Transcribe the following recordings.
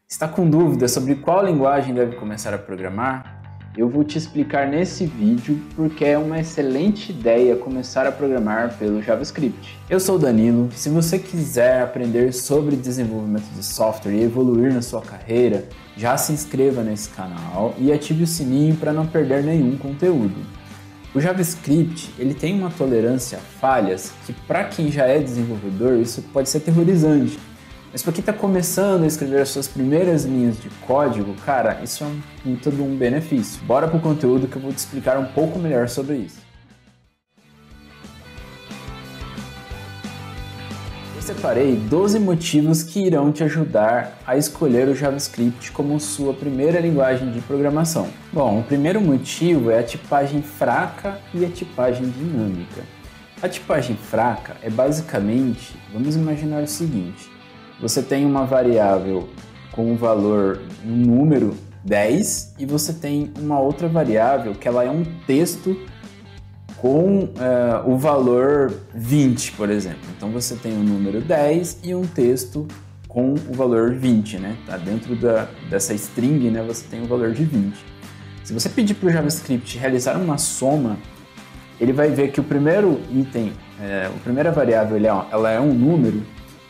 Está com dúvida sobre qual linguagem deve começar a programar? Eu vou te explicar nesse vídeo porque é uma excelente ideia começar a programar pelo JavaScript. Eu sou o Danilo. Se você quiser aprender sobre desenvolvimento de software e evoluir na sua carreira, já se inscreva nesse canal e ative o sininho para não perder nenhum conteúdo. O JavaScript ele tem uma tolerância a falhas que, para quem já é desenvolvedor, isso pode ser aterrorizante. Mas para quem está começando a escrever as suas primeiras linhas de código, cara, isso é um benefício. Bora para o conteúdo que eu vou te explicar um pouco melhor sobre isso. Eu separei 12 motivos que irão te ajudar a escolher o JavaScript como sua primeira linguagem de programação. Bom, o primeiro motivo é a tipagem fraca e a tipagem dinâmica. A tipagem fraca é basicamente, vamos imaginar o seguinte: você tem uma variável com o valor, um número 10, e você tem uma outra variável que ela é um texto com o valor 20, por exemplo. Então você tem o número 10 e um texto com o valor 20, né? Tá dentro dessa string, né? Você tem o valor de 20. Se você pedir para o JavaScript realizar uma soma, ele vai ver que o primeiro item, a primeira variável, ela é um número.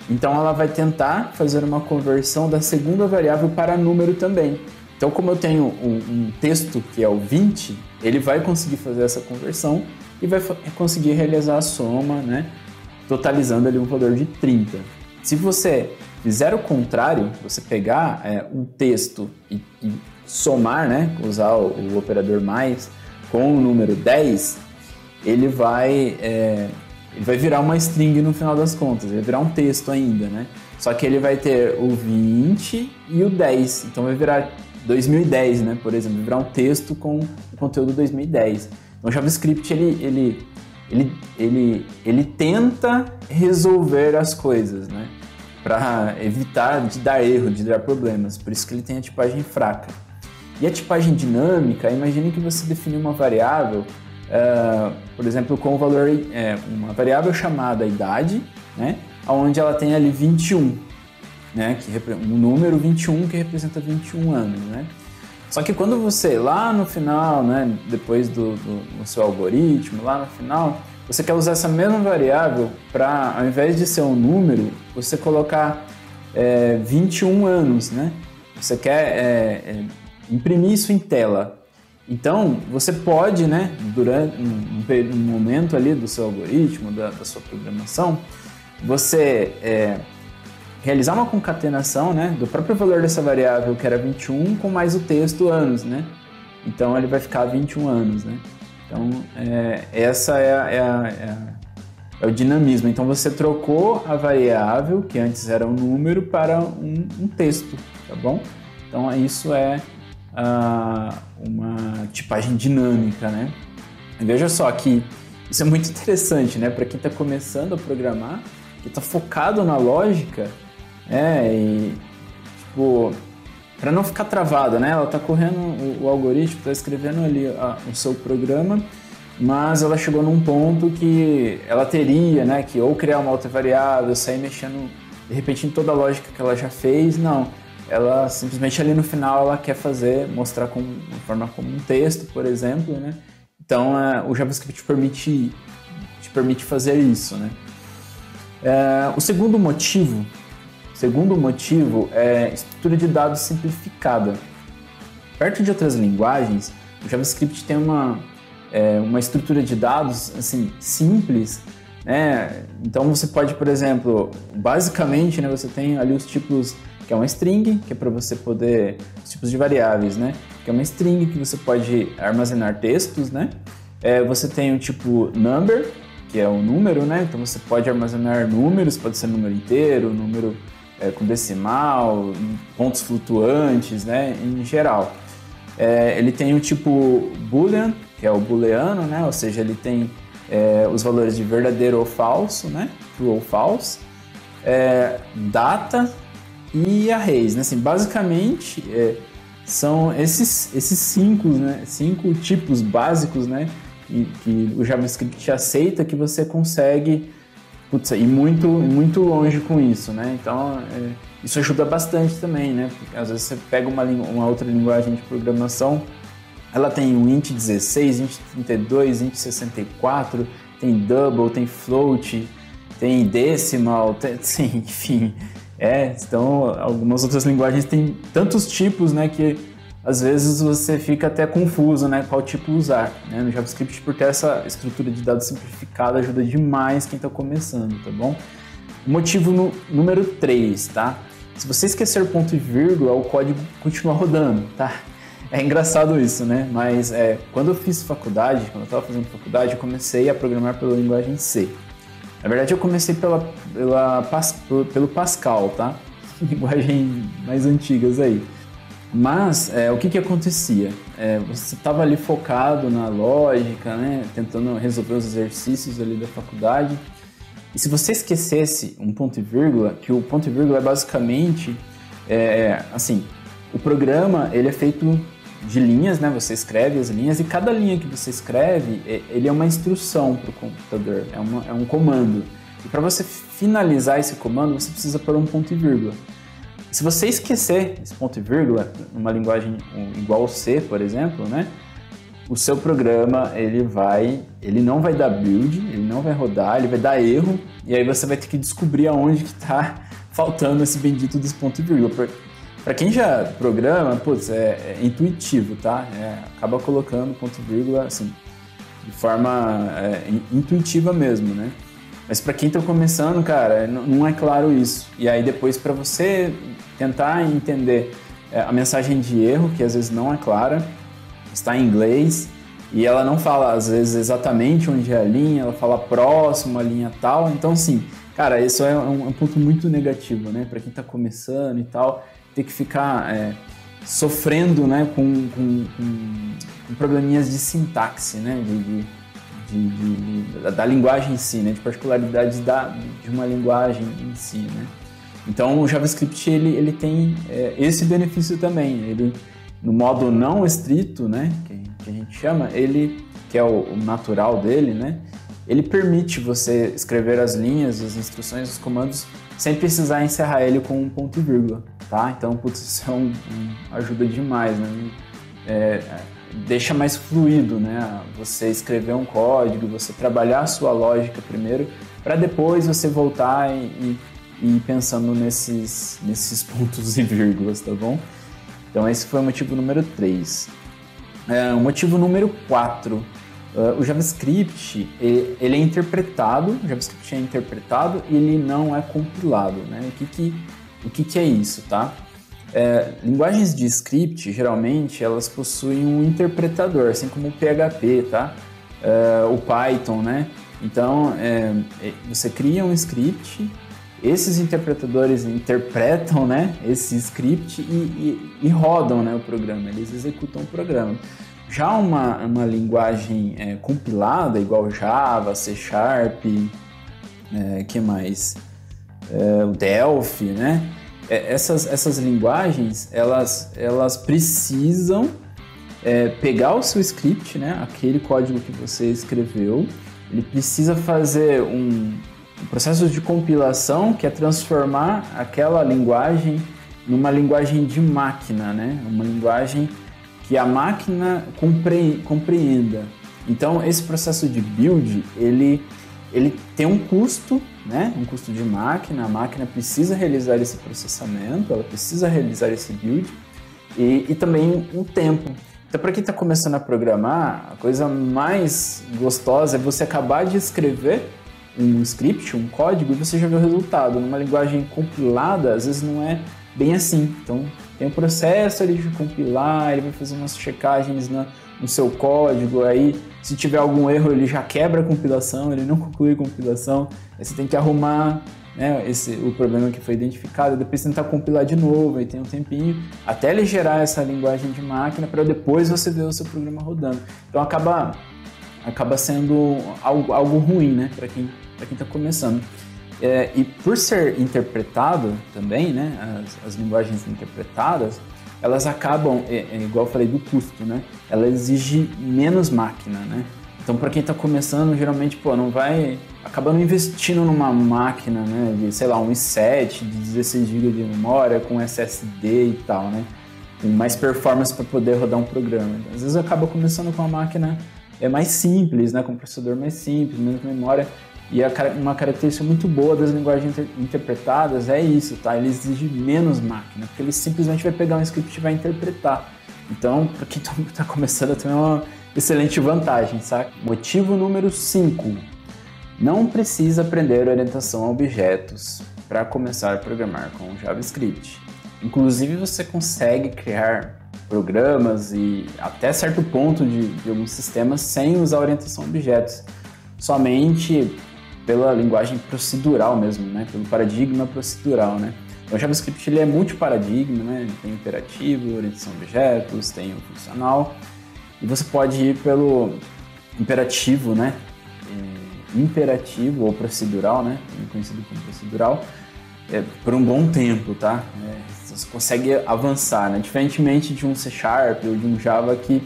Então ela vai tentar fazer uma conversão da segunda variável para número também. Então, como eu tenho um texto que é o 20, ele vai conseguir fazer essa conversão e vai conseguir realizar a soma, né, totalizando ali um valor de 30. Se você fizer o contrário, você pegar um texto e somar, né, usar o operador mais com o número 10, ele vai virar uma string no final das contas, ele vai virar um texto ainda, né? Só que ele vai ter o 20 e o 10, então vai virar 2010, né? Por exemplo, vai virar um texto com o conteúdo 2010. Então o JavaScript, ele tenta resolver as coisas, né? Para evitar de dar erro, de dar problemas, por isso que ele tem a tipagem fraca. E a tipagem dinâmica, imagine que você definiu uma variável, por exemplo, com o valor, uma variável chamada idade, né, onde ela tem ali 21, né, um número 21 que representa 21 anos, né. Só que quando você, lá no final, né, depois do seu algoritmo, lá no final, você quer usar essa mesma variável para, ao invés de ser um número, você colocar 21 anos, né, você quer imprimir isso em tela. Então, você pode, né, durante um momento ali do seu algoritmo, da sua programação, você realizar uma concatenação, né, do próprio valor dessa variável, que era 21, com mais o texto anos, né? Então, ele vai ficar 21 anos, né? Então, essa é o dinamismo. Então, você trocou a variável, que antes era um número, para um texto, tá bom? Então, isso é uma tipagem dinâmica, né? Veja só que isso é muito interessante, né? Para quem está começando a programar, que está focado na lógica, e tipo, para não ficar travada, né? Ela está correndo o algoritmo, está escrevendo ali o seu programa, mas ela chegou num ponto que ela teria, né, que ou criar uma outra variável, sair mexendo de repente em toda a lógica que ela já fez, não. Ela simplesmente ali no final ela quer mostrar como uma forma como um texto, por exemplo, né? Então o JavaScript te permite fazer isso, né? O segundo motivo é estrutura de dados simplificada. Perto de outras linguagens, o JavaScript tem uma estrutura de dados assim simples, né? Então você pode, por exemplo, basicamente, né, você tem ali os tipos, que é uma string, que é para você poder, os tipos de variáveis, né? Que é uma string que você pode armazenar textos, né? Você tem o tipo number, que é o número, né? Então você pode armazenar números, pode ser número inteiro, número com decimal, pontos flutuantes, né? Em geral. Ele tem o tipo boolean, que é o booleano, né? Ou seja, ele tem os valores de verdadeiro ou falso, né? True ou false. Data e arrays, né? Assim, basicamente são esses cinco tipos básicos, né? Que o JavaScript aceita, que você consegue putz, ir muito longe com isso, né? Então, isso ajuda bastante também, né? Porque às vezes você pega uma outra linguagem de programação, ela tem o int 16, int 32, int 64, tem double, tem float, tem decimal, sim, enfim. Então, algumas outras linguagens têm tantos tipos, né, que às vezes você fica até confuso, né, qual tipo usar, né? No JavaScript, por ter essa estrutura de dados simplificada, ajuda demais quem está começando, tá bom? Motivo número 3, tá? Se você esquecer ponto e vírgula, o código continua rodando, tá? É engraçado isso, né? Mas quando eu fiz faculdade, quando eu estava fazendo faculdade, eu comecei a programar pela linguagem C. Na verdade, eu comecei pelo Pascal, tá? Linguagem mais antigas aí. Mas o que acontecia? Você estava ali focado na lógica, né? Tentando resolver os exercícios ali da faculdade. E se você esquecesse um ponto e vírgula, que o ponto e vírgula é basicamente, assim, o programa ele é feito de linhas, né? Você escreve as linhas e cada linha que você escreve, ele é uma instrução para o computador, é um comando. E para você finalizar esse comando, você precisa pôr um ponto e vírgula. Se você esquecer esse ponto e vírgula, numa linguagem igual ao C, por exemplo, né? O seu programa, ele não vai dar build, ele não vai rodar, ele vai dar erro, e aí você vai ter que descobrir aonde que está faltando esse bendito desse ponto e vírgula. Para quem já programa, putz, é intuitivo, tá? Acaba colocando ponto e vírgula, assim, de forma intuitiva mesmo, né? Mas para quem está começando, cara, não é claro isso. E aí depois, para você tentar entender a mensagem de erro, que às vezes não é clara, está em inglês, e ela não fala, às vezes, exatamente onde é a linha, ela fala próximo à linha tal. Então, assim, cara, isso é um ponto muito negativo, né? Para quem está começando e tal, ter que ficar sofrendo, né, com probleminhas de sintaxe, né? Da linguagem em si, né? De particularidades de uma linguagem em si, né? Então, o JavaScript, ele tem esse benefício também. Ele, no modo não estrito, né? Que a gente chama, que é o natural dele, né? Ele permite você escrever as linhas, as instruções, os comandos, sem precisar encerrar ele com um ponto e vírgula, tá? Então, putz, isso ajuda demais, né? Deixa mais fluido, né? Você escrever um código, você trabalhar a sua lógica primeiro, para depois você voltar e ir pensando nesses pontos e vírgulas, tá bom? Então esse foi o motivo número 3. O motivo número 4, o JavaScript, ele é interpretado, o JavaScript é interpretado e ele não é compilado, né? O que é isso, tá? Linguagens de script, geralmente, elas possuem um interpretador, assim como o PHP, tá? O Python, né? Então, você cria um script, esses interpretadores interpretam, né, esse script e rodam, né, o programa, eles executam o programa. Já uma linguagem compilada, igual Java, C Sharp, que mais? O Delphi, né? Essas linguagens, elas precisam pegar o seu script, né, aquele código que você escreveu, ele precisa fazer um processo de compilação, que é transformar aquela linguagem numa linguagem de máquina, né? Uma linguagem que a máquina compreenda. Então, esse processo de build, ele tem um custo, né? Um custo de máquina. A máquina precisa realizar esse processamento, ela precisa realizar esse build e também um tempo. Então, para quem está começando a programar, a coisa mais gostosa é você acabar de escrever um script, um código, e você já vê o resultado. Numa linguagem compilada, às vezes não é bem assim. Então, tem um processo ali de compilar, ele vai fazer umas checagens no seu código, aí se tiver algum erro, ele já quebra a compilação, ele não conclui a compilação, aí você tem que arrumar, né, o problema que foi identificado, depois tentar compilar de novo, aí tem um tempinho, até ele gerar essa linguagem de máquina, para depois você ver o seu programa rodando. Então, acaba sendo algo ruim, né, para quem está começando. E por ser interpretado também, né, as linguagens interpretadas, elas acabam, igual eu falei do custo, né, ela exige menos máquina, né. Então, para quem está começando, geralmente, não vai acabando investindo numa máquina, né, de, sei lá, um i7 de 16 GB de memória com SSD e tal, né, com mais performance para poder rodar um programa. Então, às vezes acaba começando com uma máquina mais simples, né, com um processador mais simples, menos memória. E uma característica muito boa das linguagens interpretadas é isso, tá? Ele exige menos máquina, porque ele simplesmente vai pegar um script e vai interpretar. Então, para quem está começando, tem uma excelente vantagem, sabe? Motivo número 5. Não precisa aprender orientação a objetos para começar a programar com JavaScript. Inclusive, você consegue criar programas e até certo ponto de alguns sistemas sem usar orientação a objetos. Somente pela linguagem procedural mesmo, né? Pelo paradigma procedural, né? Então, o JavaScript ele é multiparadigma, né? Ele tem imperativo, orientação a objetos, tem o funcional. E você pode ir pelo imperativo, né? Imperativo ou procedural, né? Conhecido como procedural, por um bom tempo, tá? Você consegue avançar, né? Diferentemente de um C# ou de um Java que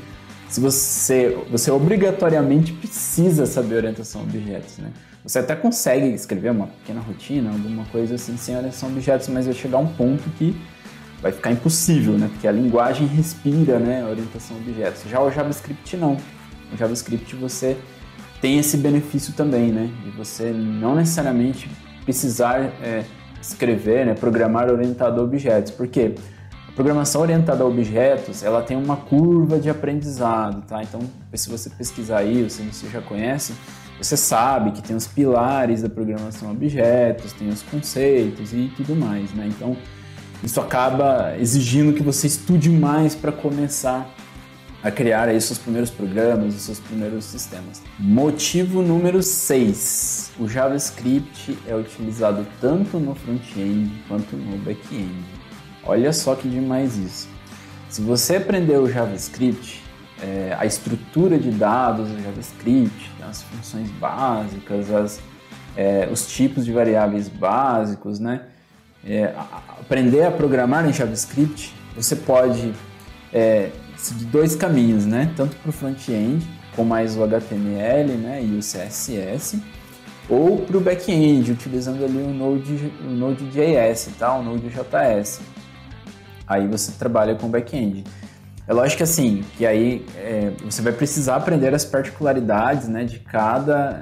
se você obrigatoriamente precisa saber orientação a objetos, né? Você até consegue escrever uma pequena rotina, alguma coisa assim, sem orientação a objetos, mas vai chegar um ponto que vai ficar impossível, né? Porque a linguagem respira, né, a orientação a objetos. Já o JavaScript não. No JavaScript você tem esse benefício também, né? De você não necessariamente precisar escrever, né, programar orientado a objetos. Por quê? A programação orientada a objetos, ela tem uma curva de aprendizado, tá? Então, se você pesquisar aí, ou se você já conhece, você sabe que tem os pilares da programação a objetos, tem os conceitos e tudo mais, né? Então, isso acaba exigindo que você estude mais para começar a criar aí seus primeiros programas, os seus primeiros sistemas. Motivo número 6. O JavaScript é utilizado tanto no front-end quanto no back-end. Olha só que demais isso. Se você aprender o JavaScript, a estrutura de dados do JavaScript, as funções básicas, os tipos de variáveis básicos, né? Aprender a programar em JavaScript, você pode seguir dois caminhos, né? Tanto para o front-end, com mais o HTML, né, e o CSS, ou para o back-end, utilizando ali o Node.js, tá? O Node.js. Aí você trabalha com back-end. É lógico assim, que aí você vai precisar aprender as particularidades, né, de cada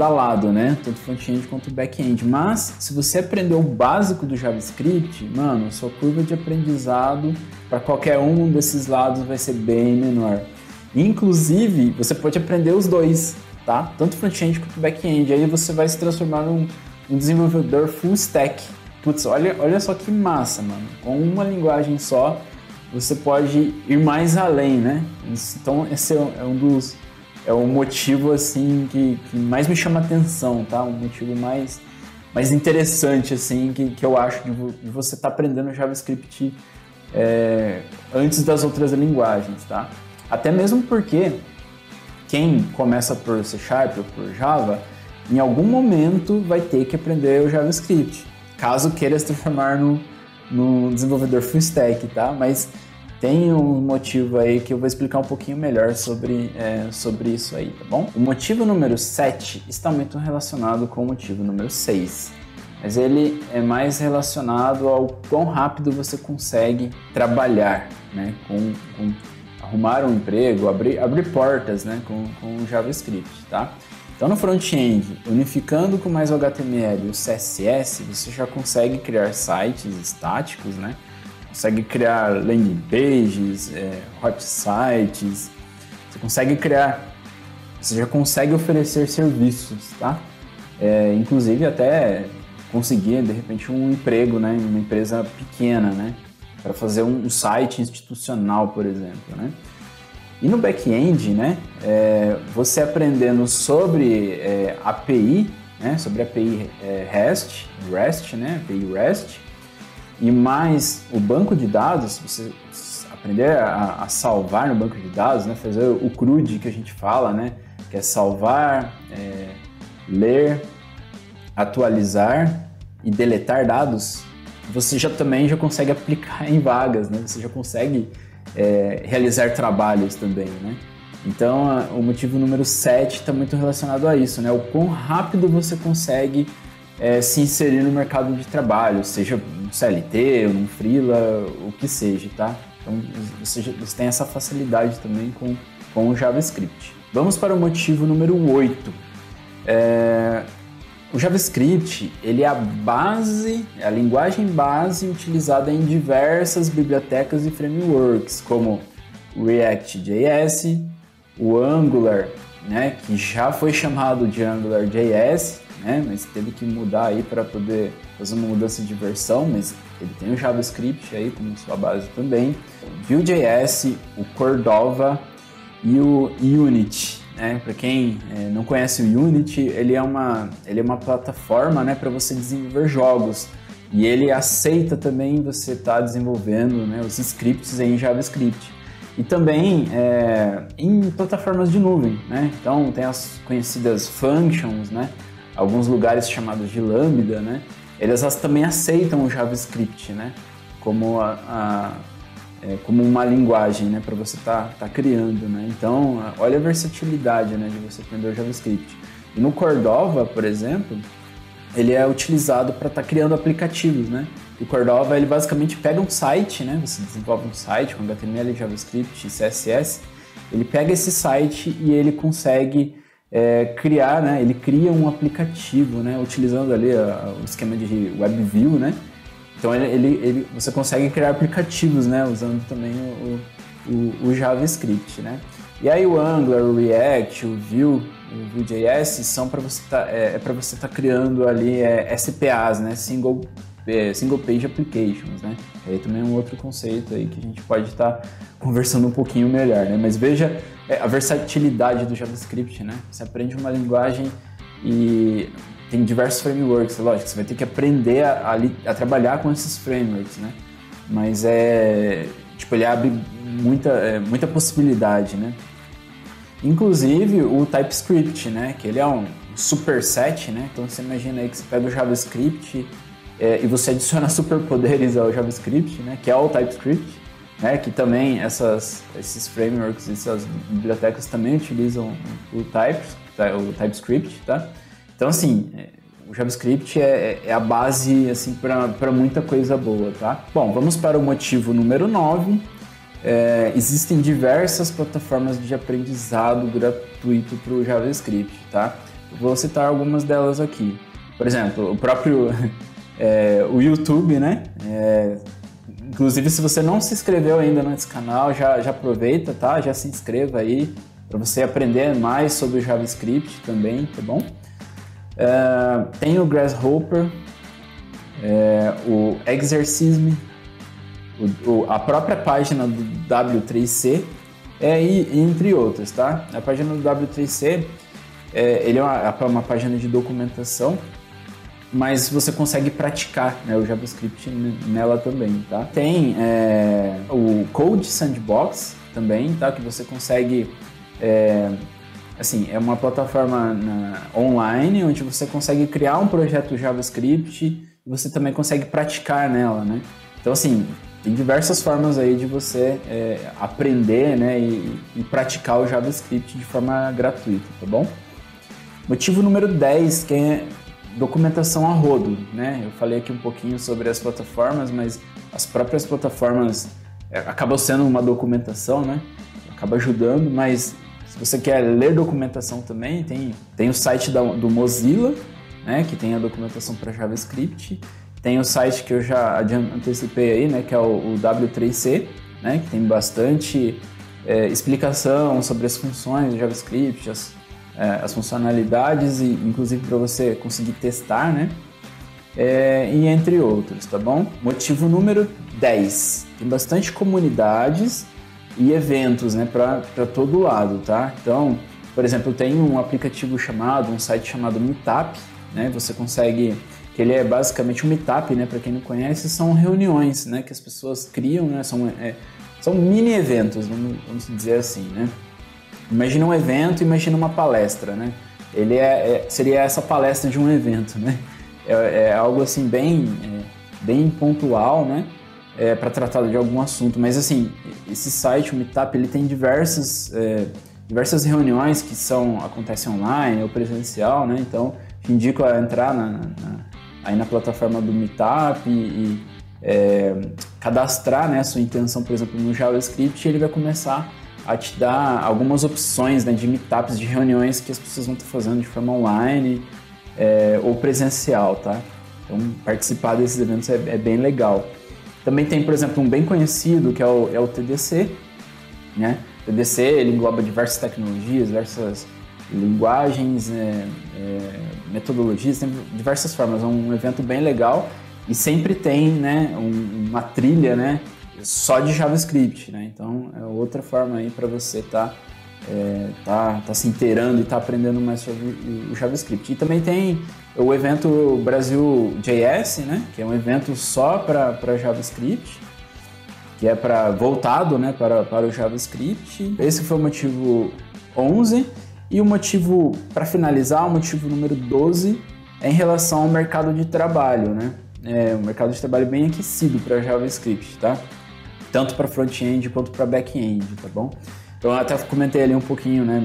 lado, né, tanto front-end quanto back-end. Mas se você aprender o básico do JavaScript, mano, sua curva de aprendizado para qualquer um desses lados vai ser bem menor. Inclusive, você pode aprender os dois, tá? Tanto front-end quanto back-end. Aí você vai se transformar num desenvolvedor full stack. Putz, olha só que massa, mano. Com uma linguagem só, você pode ir mais além, né? Então, esse é o motivo, assim, que mais me chama atenção, tá? Um motivo mais interessante, assim, que eu acho de você estar aprendendo JavaScript antes das outras linguagens, tá? Até mesmo porque quem começa por C# ou por Java, em algum momento vai ter que aprender o JavaScript, caso queira se transformar no desenvolvedor full stack, tá? Mas tem um motivo aí que eu vou explicar um pouquinho melhor sobre isso aí, tá bom? O motivo número 7 está muito relacionado com o motivo número 6, mas ele é mais relacionado ao quão rápido você consegue trabalhar, né, com arrumar um emprego, abrir portas, né, com o JavaScript, tá? Então, no front-end, unificando com mais o HTML e o CSS, você já consegue criar sites estáticos, né? Consegue criar landing pages, hot sites, você já consegue oferecer serviços, tá? Inclusive até conseguir, de repente, um emprego, né, em uma empresa pequena, né? Para fazer um site institucional, por exemplo, né? E no back-end, né, você aprendendo sobre API, né, sobre API REST, né, API REST, e mais o banco de dados, você aprender a salvar no banco de dados, né, fazer o CRUD que a gente fala, né, que é salvar, ler, atualizar e deletar dados, você também já consegue aplicar em vagas, né, você já consegue realizar trabalhos também, né? Então, o motivo número 7 está muito relacionado a isso, né? O quão rápido você consegue se inserir no mercado de trabalho, seja no CLT ou no freela, o que seja, tá? Então, você tem essa facilidade também com o JavaScript. Vamos para o motivo número 8. O JavaScript, ele é a linguagem base utilizada em diversas bibliotecas e frameworks, como o React.js, o Angular, né, que já foi chamado de AngularJS, né, mas teve que mudar aí para poder fazer uma mudança de versão, mas ele tem o JavaScript aí como sua base também, o Vue.js, o Cordova e o Unity. Para quem não conhece o Unity, ele é uma plataforma, né, para você desenvolver jogos, e ele aceita também você estar desenvolvendo, né, os scripts em JavaScript. E também em plataformas de nuvem, né? Então tem as conhecidas functions, né? Alguns lugares chamados de Lambda, né? Elas também aceitam o JavaScript, né? Como como uma linguagem, né, para você tá criando, né? Então, olha a versatilidade, né, de você aprender o JavaScript. E no Cordova, por exemplo, ele é utilizado para estar criando aplicativos, né? O Cordova, ele basicamente pega um site, né? Você desenvolve um site com HTML, JavaScript e CSS. Ele pega esse site e ele consegue criar, né? Ele cria um aplicativo, né? Utilizando ali o esquema de WebView, né? Então você consegue criar aplicativos, né, usando também o JavaScript, né? E aí o Angular, o React, o Vue.js são para você estar criando ali SPAs, né, Single Page Applications, né? Aí também é um outro conceito aí que a gente pode estar conversando um pouquinho melhor, né? Mas veja a versatilidade do JavaScript, né? Você aprende uma linguagem e tem diversos frameworks, lógico, você vai ter que aprender a trabalhar com esses frameworks, né? Mas ele abre muita possibilidade, né? Inclusive o TypeScript, né? Que ele é um superset, né? Então você imagina aí que você pega o JavaScript e você adiciona superpoderes ao JavaScript, né? Que é o TypeScript, né? Que também esses frameworks, essas bibliotecas também utilizam o TypeScript, tá? Então, assim, o JavaScript é a base assim, para muita coisa boa, tá? Bom, vamos para o motivo número 9. Existem diversas plataformas de aprendizado gratuito para o JavaScript, tá? Eu vou citar algumas delas aqui. Por exemplo, o próprio o YouTube, né? Inclusive, se você não se inscreveu ainda nesse canal, já aproveita, tá? Já se inscreva aí para você aprender mais sobre o JavaScript também, tá bom? Tem o Grasshopper, o Exercism, a própria página do W3C, entre outras, tá? A página do W3C, ele é uma página de documentação, mas você consegue praticar, né, o JavaScript nela também, tá? Tem o Code Sandbox também, tá? Que você consegue... é uma plataforma online onde você consegue criar um projeto JavaScript e você também consegue praticar nela, né? Então, assim, tem diversas formas aí de você aprender, né, e praticar o JavaScript de forma gratuita, tá bom? Motivo número 10, que é documentação a rodo, né? Eu falei aqui um pouquinho sobre as plataformas, mas as próprias plataformas acabam sendo uma documentação, né? Acaba ajudando, mas... Se você quer ler documentação também, tem o site do Mozilla, né, que tem a documentação para JavaScript. Tem o site que eu já antecipei aí, né, que é o W3C, né, que tem bastante explicação sobre as funções do JavaScript, as funcionalidades, e inclusive para você conseguir testar, né, e entre outros, tá bom? Motivo número 10. Tem bastante comunidades e eventos, né, para todo lado, tá? Então, por exemplo, tem um site chamado Meetup, né? Você consegue, que ele é basicamente um Meetup, né? Para quem não conhece, são reuniões, né? Que as pessoas criam, né? São mini eventos, vamos dizer assim, né? Imagina um evento, imagina uma palestra, né? Ele seria essa palestra de um evento, né? É algo assim bem pontual, né? Para tratar de algum assunto, mas assim, esse site, o Meetup, ele tem diversas diversas reuniões que acontecem online ou presencial, né? Então, te indico a entrar aí na plataforma do Meetup e cadastrar, né, a sua intenção, por exemplo, no JavaScript, e ele vai começar a te dar algumas opções, né, de meetups, de reuniões que as pessoas vão estar fazendo de forma online ou presencial, tá? Então, participar desses eventos é bem legal. Também tem, por exemplo, um bem conhecido que é o TDC, né? O TDC, ele engloba diversas tecnologias, diversas linguagens, metodologias, tem diversas formas. É um evento bem legal e sempre tem, né, uma trilha, né, só de JavaScript, né? Então é outra forma aí para você tá se inteirando e tá aprendendo mais sobre o JavaScript. E também tem o evento Brasil JS, né, que é um evento só para JavaScript, que é voltado, né, para o JavaScript. Esse foi o motivo 11. E o motivo, para finalizar, o motivo número 12 é em relação ao mercado de trabalho, né? O mercado de trabalho bem aquecido para JavaScript, tá? Tanto para front-end quanto para back-end, tá bom? Então eu até comentei ali um pouquinho, né,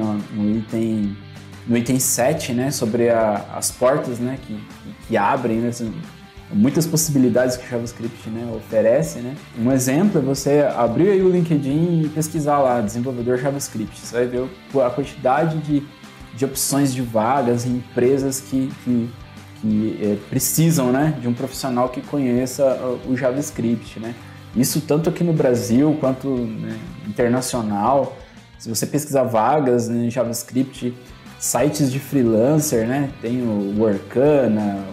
no item 7, né, sobre as portas, né, que abrem, né, muitas possibilidades que o JavaScript, né, oferece, né? Um exemplo é você abrir aí o LinkedIn e pesquisar lá, desenvolvedor JavaScript. Você vai ver a quantidade de opções de vagas em empresas que precisam, né, de um profissional que conheça o JavaScript, né? Isso tanto aqui no Brasil quanto, né, internacional. Se você pesquisar vagas, né, em JavaScript, sites de freelancer, né? Tem o Workana,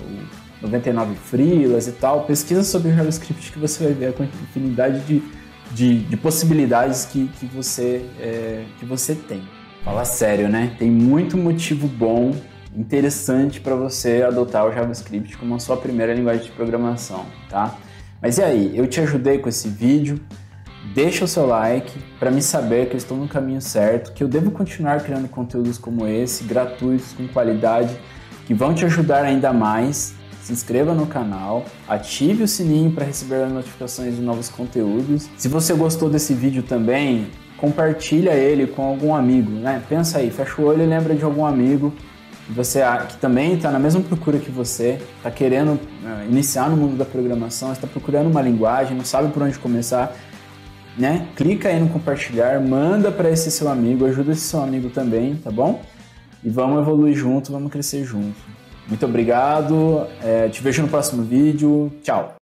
o 99 Freelas e tal. Pesquisa sobre o JavaScript que você vai ver a infinidade de possibilidades que você tem. Fala sério, né? Tem muito motivo bom, interessante para você adotar o JavaScript como a sua primeira linguagem de programação, tá? Mas e aí? Eu te ajudei com esse vídeo? Deixa o seu like para me saber que eu estou no caminho certo, que eu devo continuar criando conteúdos como esse, gratuitos, com qualidade, que vão te ajudar ainda mais. Se inscreva no canal, ative o sininho para receber as notificações de novos conteúdos. Se você gostou desse vídeo também, compartilha ele com algum amigo, né? Pensa aí, fecha o olho e lembra de algum amigo que também está na mesma procura que você, está querendo iniciar no mundo da programação, está procurando uma linguagem, não sabe por onde começar, né? Clica aí no compartilhar, manda para esse seu amigo, ajuda esse seu amigo também, tá bom? E vamos evoluir junto, vamos crescer junto. Muito obrigado, te vejo no próximo vídeo, tchau!